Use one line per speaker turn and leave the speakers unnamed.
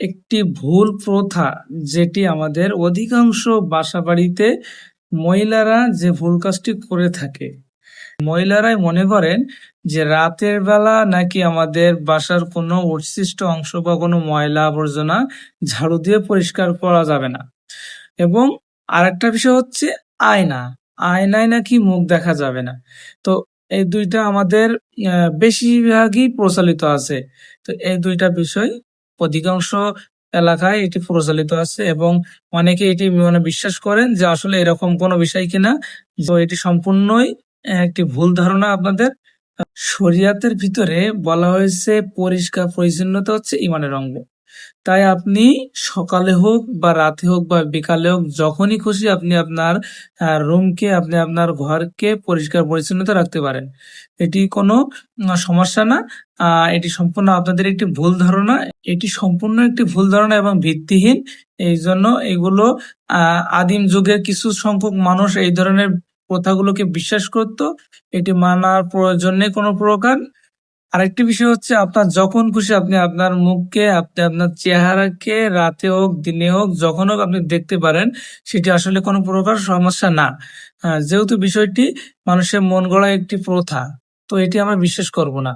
একটি ভুল প্রথা, যেটি আমাদের অধিকাংশ বাসাবাড়িতে মহিলারা যে ভুল কাজটি করে থাকে। মহিলারাই মনে করেন যে রাতের বেলা নাকি আমাদের বাসার কোনো উচ্ছিষ্ট অংশ বা কোনো ময়লা আবর্জনা ঝাড়ু দিয়ে পরিষ্কার করা যাবে না। এবং আরেকটা বিষয় হচ্ছে আয়না। আয়নায় নাকি মুখ দেখা যাবে না। তো এই ২ টা আমাদের বেশিরভাগই প্রচলিত আছে। তো এই ২ টা বিষয় অধিকাংশ এলাকায় এটি প্রচলিত আছে এবং অনেকে এটি বিশ্বাস করেন যে আসলে এরকম কোনো বিষয় কিনা। তো এটি সম্পূর্ণই একটি ভুল ধারণা আপনাদের। শরিয়াতের ভিতরে বলা হয়েছে পরিষ্কার পরিচ্ছন্নতা হচ্ছে ঈমানের অঙ্গ। তাই আপনি সকালে হোক বা রাতে হোক বা বিকালে হোক, যখনই খুশি আপনি আপনার রুমকে, আপনি আপনার ঘরকে পরিষ্কার পরিচ্ছন্নতা রাখতে পারেন। এটি কোনো সমস্যা না। এটি সম্পূর্ণ আপনাদের একটি ভুল ধারণা। এটি সম্পূর্ণ একটি ভুল ধারণা এবং ভিত্তিহীন। এই জন্য এগুলো আদিম যুগের কিছু সংখ্যক মানুষ এই ধরনের প্রথাগুলোকে বিশ্বাস করত। এটি মানার প্রয়োজন নেই কোনো প্রকার। আরেকটি বিষয় হচ্ছে আপনার যখন খুশি আপনি আপনার মুখকে, আপনি আপনার চেহারাকে রাতে হোক দিনে হোক যখন হোক আপনি দেখতে পারেন। সেটি আসলে কোনো প্রকার সমস্যা না। যেহেতু বিষয়টি মানুষের মন গড়া একটি প্রথা, তো এটি আমরা বিশ্বাস করব না।